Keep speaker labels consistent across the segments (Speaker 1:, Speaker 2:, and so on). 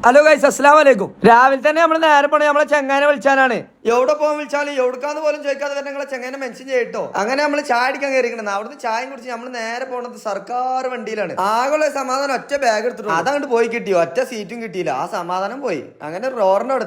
Speaker 1: Hello guys, അസ്സലാമു അലൈക്കും. രാവിലെ തന്നെ നമ്മൾ നേരെ പോണേ നമ്മളെ ചെങ്ങാനെ വിളിച്ചാനാണ്. എവിടെ പോകാൻ വിളിച്ചാലും എവിടുക്കാന്ന് പോലും ചോദിക്കാതെ തന്നെ നിങ്ങളെ ചെങ്ങാനെ മെൻഷൻ ചെയ്യട്ടോ. അങ്ങനെ നമ്മൾ ചായ അടിക്കാൻ കയറിക്കണം. അവിടുന്ന് ചായയും കുടിച്ച് നമ്മൾ നേരെ പോണത് സർക്കാർ വണ്ടിയിലാണ്. ആകെയുള്ള സമാധാനം ഒറ്റ ബാഗ് എടുത്തിട്ടു. അതങ്ങോട്ട് പോയി കിട്ടിയോ, ഒറ്റ സീറ്റും കിട്ടിയില്ല. ആ സമാധാനം പോയി. അങ്ങനെ ഡോറിന്റെ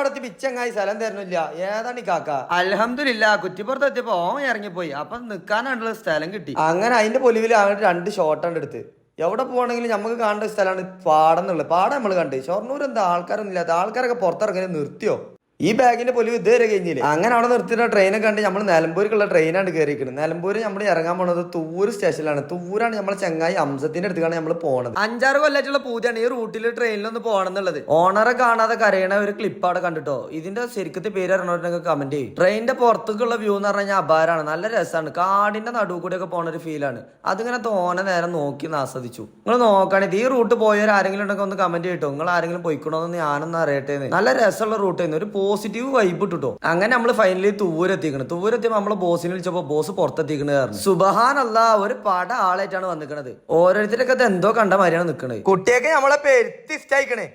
Speaker 1: അടുത്ത് പിച്ചങ്ങായി സ്ഥലം തരുന്നില്ല. ഏതാണ് ഈ കാക്ക? അൽഹംദുലില്ലാ, കുറ്റിപ്പുറത്ത് എത്തിയപ്പോ ഓൻ ഇറങ്ങിപ്പോയി. അപ്പൊ നിക്കാനുള്ള സ്ഥലം കിട്ടി. അങ്ങനെ അതിന്റെ പൊലിവിൽ അങ്ങോട്ട് 2 ഷോട്ടാണ് എടുത്ത്. എവിടെ പോകണമെങ്കിലും നമുക്ക് കാണേണ്ട സ്ഥലമാണ് പാടം എന്നുള്ളത്. പാടം നമ്മൾ കണ്ട്. ഷൊർണൂർ എന്താ ആൾക്കാരൊന്നും ഇല്ലാത്ത, ആൾക്കാരൊക്കെ പുറത്തിറങ്ങി നിർത്തിയോ. ഈ ബാഗിന്റെ പൊലിവ് ഇതുവരെ കഴിഞ്ഞില്ലേ. അങ്ങനെ അവിടെ നിർത്തിയിട്ട് ട്രെയിനെ കണ്ട് നമ്മൾ നിലമ്പൂർക്കുള്ള ട്രെയിനാണ് കയറിയിരിക്കുന്നത്. നിലമ്പൂര് നമ്മൾ ഇറങ്ങാൻ പോണത് തൂര് സ്റ്റേഷനിലാണ്. തൂരാണ് നമ്മളെ ചങ്ങായി അംസത്തിന്റെ അടുത്താണ് നമ്മൾ പോണത്. 5-6 കൊല്ലമായിട്ടുള്ള പൂജയാണ് ഈ റൂട്ടിൽ ട്രെയിനിലൊന്ന് പോകണം എന്നുള്ളത്. ഓണറെ കാണാതെ കരയണ ഒരു ക്ലിപ്പ് അവിടെ കണ്ടിട്ടോ. ഇതിന്റെ ശരിക്കത്തെ പേര് അറിഞ്ഞവരൊക്കെ കമന്റ് ചെയ്യും. ട്രെയിനിന്റെ പുറത്തേക്കുള്ള വ്യൂ എന്ന് പറഞ്ഞാൽ അപാരാണ്, നല്ല രസമാണ്. കാടിന്റെ നടുവ് കൂടെ ഒക്കെ പോണ ഒരു ഫീലാണ്. അതിങ്ങനെ തോനെ നേരം നോക്കി ആസ്വദിച്ചു. നിങ്ങൾ നോക്കുകയാണെങ്കിൽ ഈ റൂട്ട് പോയവർ ആരെങ്കിലും ഉണ്ടെങ്കിൽ ഒന്ന് കമന്റ് ചെയ്തിട്ടോ. നിങ്ങൾ ആരെങ്കിലും പോയിക്കണോന്ന് ഞാനൊന്ന് അറിയട്ടെ. നല്ല രസമുള്ള റൂട്ടായിരുന്നു, ഒരു പോസിറ്റീവ് വൈബ് ഇട്ടോ. അങ്ങനെ നമ്മൾ ഫൈനലി തൂരെത്തിക്കണം. തൂരെത്തിയപ്പോൾ നമ്മള് ബോസിനെ വിളിച്ചപ്പോ ബോസ് പുറത്തെത്തിക്കണ കാരണം സുബ്ഹാനല്ലാ, ഒരു പട ആളായിട്ടാണ് വന്നിക്കണത്. ഓരോരുത്തരൊക്കെ എന്തോ കണ്ട മാതിരിയാണ് നിക്കണത്. കുട്ടിയൊക്കെ നമ്മളെ പെരുത്തി ഇഷ്ടായിക്കണേ.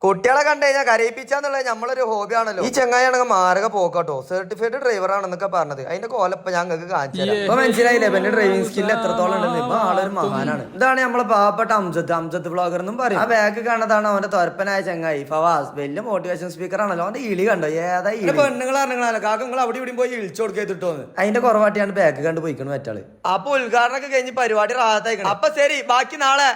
Speaker 1: കുട്ടികളെ കണ്ടു കഴിഞ്ഞാൽ കരയിപ്പിച്ചാന്നുള്ളത് നമ്മളൊരു ഹോബി ആണല്ലോ. ഈ ചെങ്ങായാണെങ്കിൽ മാരക പോക്കാട്ടോ. സർട്ടിഫൈഡ് ഡ്രൈവർ ആണെന്നൊക്കെ പറഞ്ഞത്. അതിന്റെ കോലപ്പ ഞങ്ങൾക്ക് കാണിച്ചു തരാം. ഇപ്പൊ മനസ്സിലായില്ലേ എന്റെ ഡ്രൈവിംഗ് സ്കില്ല് എത്രത്തോളം ഉണ്ടെന്ന്. ഇപ്പൊ ആളൊരു മഹാനാണ്. ഇതാണ് നമ്മളെ പാവപ്പെട്ട അംജദ് വ്ളോഗർ എന്നും പറയും. ആ ബാഗ് കാണതാണ് അവന്റെ തൊരപ്പനായ ചെങ്ങായി ഫവാസ്. വലിയ മോട്ടിവേഷൻ സ്പീക്കർ ആണല്ലോ. അവന്റെ ഇളി കണ്ടോ, ഏതാ ഇളി. പെണ്ണുങ്ങൾ അറിഞ്ഞാലോ കാക്ക നിങ്ങൾ അവിടെ ഇവിടെയും പോയി ഇളിച്ചു കൊടുക്കിട്ടോന്ന്. അതിന്റെ കുറവാട്ടിയാണ് ബാഗ് കണ്ട് പോയിക്കണം മറ്റാള്. അപ്പൊ ഉദ്ഘാടനം ഒക്കെ കഴിഞ്ഞ് പരിപാടി റാഹത്തായിക്കണം. അപ്പൊ ശരി, ബാക്കി നാളെ.